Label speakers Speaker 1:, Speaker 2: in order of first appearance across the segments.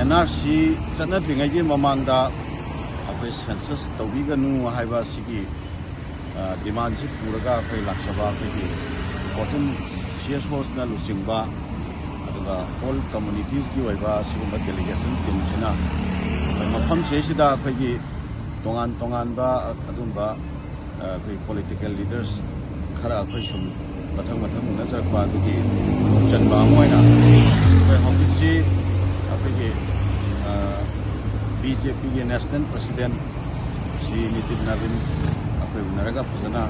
Speaker 1: NRC ꯆꯠꯅꯗ꯭ꯔꯤꯉꯩꯒꯤ ꯃꯃꯥꯡꯗ ꯑꯩꯈꯣꯏ census ꯇꯧꯕꯤꯒꯅꯨ ꯍꯥꯏꯕ ꯑꯁꯤꯒꯤ ꯗꯤꯃꯥꯟꯁꯤ ꯄꯨꯔꯒ ꯑꯩꯈꯣꯏ ꯂꯥꯛꯆꯕ ꯑꯩꯈꯣꯏꯒꯤ 14 CSOsꯅ ꯂꯨꯆꯤꯡꯕ ꯑꯗꯨꯒ ꯑꯣꯜ ꯀꯝꯃꯨꯅꯤꯇꯤꯁꯀꯤ ꯑꯣꯏꯕ ꯑꯁꯤꯒꯨꯝꯕ ꯗꯦꯂꯤꯒꯦꯁꯟ ꯇꯤꯝꯁꯤꯅ ꯑꯩꯈꯣꯏ ꯃꯐꯝꯁꯤꯗ ꯑꯩꯈꯣꯏꯒꯤ ꯇꯣꯉꯥꯟꯕ ꯑꯗꯨꯝꯕ ꯑꯩꯈꯣꯏ ꯄꯣꯂꯤꯇꯤꯀꯦꯜ ꯂꯤꯗꯔꯁ ꯈꯔ ꯑꯩꯈꯣꯏ ꯁꯨꯝ ꯃꯊꯪ ꯎꯅꯖꯔꯛꯄ ꯑꯗꯨꯒꯤ ꯆꯟꯕ ꯑꯃ ꯑꯣꯏꯅ ꯑꯩꯈꯣꯏ ꯍꯧꯖꯤꯛꯁꯤ ꯑꯩꯈꯣꯏꯒꯤ BJPꯒꯤ ꯅꯦꯁꯅꯦꯜ ꯄ꯭ꯔꯁꯤꯗꯦꯟ ꯁꯤ ꯅꯤꯇꯤꯟ ꯅꯕꯤꯟ ꯑꯩꯈꯣꯏ ꯎꯅꯔꯒ ꯐꯖꯅ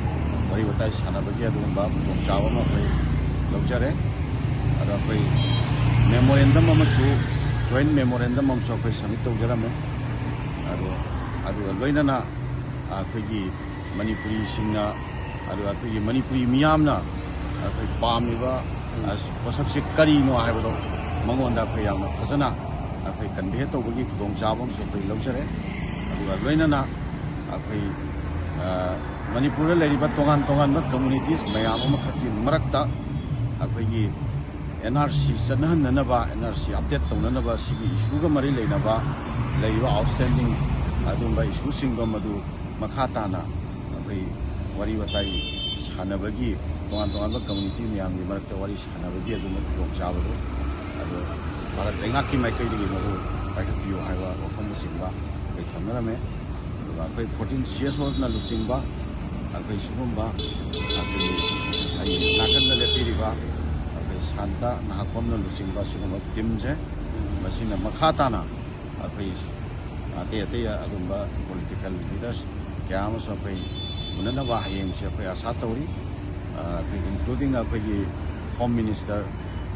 Speaker 1: ꯋꯥꯔꯤ ꯋꯥꯇꯥꯏ ꯁꯥꯟꯅꯕꯒꯤ ꯑꯗꯨꯒꯨꯝꯕ ꯈꯨꯗꯣꯡꯆꯥꯕ ꯑꯃ ꯑꯩꯈꯣꯏ ꯂꯧꯖꯔꯦ ꯑꯗꯣ ꯑꯩꯈꯣꯏ ꯃꯦꯃꯣꯔꯦꯟꯗꯝ ꯑꯃꯁꯨ ꯖꯣꯏꯟ ꯃꯦꯃꯣꯔꯦꯟꯗꯝ ꯑꯃꯁꯨ ꯑꯩꯈꯣꯏ ꯁꯕꯃꯤꯠ ꯇꯧꯖꯔꯝꯃꯦ ꯑꯗꯨꯒ ꯂꯣꯏꯅꯅ ꯑꯩꯈꯣꯏꯒꯤ ꯃꯅꯤꯄꯨꯔꯤꯁꯤꯡꯅ ꯑꯗꯨꯒ ꯑꯩꯈꯣꯏꯒꯤ ꯃꯅꯤꯄꯨꯔꯤ ꯃꯤꯌꯥꯝꯅ ꯑꯩꯈꯣꯏ ꯄꯥꯝꯃꯤꯕ ꯄꯣꯠꯁꯛꯁꯤ ꯀꯔꯤꯅꯣ ꯍꯥꯏꯕꯗꯣ ꯃꯉꯣꯟꯗ ꯑꯩꯈꯣꯏ ꯌꯥꯝꯅ ꯐꯖꯅ ꯑꯩꯈꯣꯏ ꯀꯟꯚꯦ ꯇꯧꯕꯒꯤ ꯈꯨꯗꯣꯡꯆꯥꯕ ꯑꯃꯁꯨ ꯑꯩꯈꯣꯏ ꯂꯧꯖꯔꯦ ꯑꯗꯨꯒ ꯂꯣꯏꯅꯅ ꯑꯩꯈꯣꯏ ꯃꯅꯤꯄꯨꯔꯗ ꯂꯩꯔꯤꯕ ꯇꯣꯉꯥꯟꯕ ꯀꯝꯃꯨꯅꯤꯇꯤꯁ ꯃꯌꯥꯝ ꯑꯃꯈꯛꯀꯤ ꯃꯔꯛꯇ ꯑꯩꯈꯣꯏꯒꯤ NRC ꯆꯠꯅꯍꯟꯅꯅꯕ NRC ꯑꯞꯗꯦꯠ ꯇꯧꯅꯅꯕ ꯁꯤꯒꯤ ꯏꯁꯨꯒ ꯃꯔꯤ ꯂꯩꯅꯕ ꯂꯩꯔꯤꯕ ꯑꯥꯎꯠꯁ꯭ꯇꯦꯟꯗꯤꯡ ꯑꯗꯨꯝꯕ ꯏꯁꯨꯁꯤꯡꯗꯣ ꯃꯗꯨ ꯃꯈꯥ ꯇꯥꯅ ꯑꯩꯈꯣই ꯋꯥꯔꯤ ꯋꯥꯇꯥꯏ ꯁꯥꯟꯅꯕꯒꯤ ꯇꯣꯉꯥꯟꯕ ꯀꯝꯃꯨꯅꯤꯇꯤ ꯃꯌꯥꯝꯒꯤ ꯃꯔꯛꯇ ꯋꯥꯔꯤ ꯁꯥꯟꯅꯕꯒꯤ ꯑꯗꯨꯝꯕ ꯈꯨꯗꯣꯡꯆꯥꯕꯗꯣ ꯑꯗꯣ ꯚꯥꯔꯠ ꯂꯩꯉꯥꯛꯀꯤ ꯃꯥꯏꯀꯩꯗꯒꯤ ꯃꯗꯨ ꯄꯥꯏꯈꯠꯄꯤꯌꯨ ꯍꯥꯏꯕ ꯋꯥꯐꯝꯅꯆꯤꯡꯕ ꯑꯩꯈꯣꯏ ꯊꯝꯅꯔꯝꯃꯦ ꯑꯗꯨꯒ ꯑꯩꯈꯣꯏ 14 CSOsꯅ ꯂꯨꯆꯤꯡꯕ ꯑꯩꯈꯣꯏ ꯁꯤꯒꯨꯝꯕ ꯑꯩꯈꯣꯏ ꯅꯥꯀꯟꯗ ꯂꯦꯞꯄꯤꯔꯤꯕ ꯑꯩꯈꯣই ꯁꯥꯟꯇ ꯅꯍꯥꯛꯄꯝꯅ ꯂꯨꯆꯤꯡꯕ ꯁꯤꯒꯨꯝꯕ ꯇꯤꯝꯁꯦ ꯃꯁꯤꯅ ꯃꯈꯥ ꯇꯥꯅ ꯑꯩꯈꯣꯏ ꯑꯇꯩ ꯑꯗꯨꯝꯕ ꯄꯣꯂꯤꯇꯤꯀꯦꯜ ꯂꯤꯗꯔꯁ ꯀꯌꯥ ꯑꯃꯁꯨ ꯑꯩꯈꯣꯏ ꯎꯅꯅꯕ ꯍꯌꯦꯡꯁꯦ ꯑꯩꯈꯣꯏ ꯑꯁꯥ ꯇꯧꯔꯤ ꯑꯩꯈꯣꯏ ꯏꯟꯀ꯭ꯂꯨꯗꯤꯡ ꯑꯩꯈꯣꯏꯒꯤ ꯍꯣꯝ ꯃꯤꯅꯤꯁꯇꯔ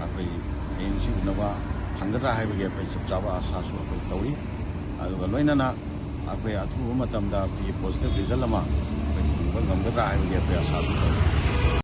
Speaker 1: ꯑꯩꯈꯣꯏ ꯍꯌꯦꯡꯁꯤ ꯎꯅꯕ ꯐꯪꯒꯗ꯭ꯔꯥ ꯍꯥꯏꯕꯒꯤ ꯑꯩꯈꯣꯏ ꯆꯞ ꯆꯥꯕ ꯑꯁꯥꯁꯨ ꯑꯩꯈꯣꯏ ꯇꯧꯔꯤ ꯑꯗꯨꯒ ꯂꯣꯏꯅꯅ ꯑꯩꯈꯣꯏ ꯑꯊꯨꯕ ꯃꯇꯝꯗ ꯑꯩꯈꯣꯏꯒꯤ ꯄꯣꯖꯤꯇꯤꯕ ꯔꯤꯖꯜ ꯑꯃ ꯑꯩꯈꯣꯏ ꯐꯪꯕ ꯉꯝꯒꯗ꯭ꯔꯥ ꯍꯥꯏꯕꯒꯤ ꯑꯩꯈꯣꯏ ꯑꯁꯥꯁꯨ ꯇꯧꯔꯤ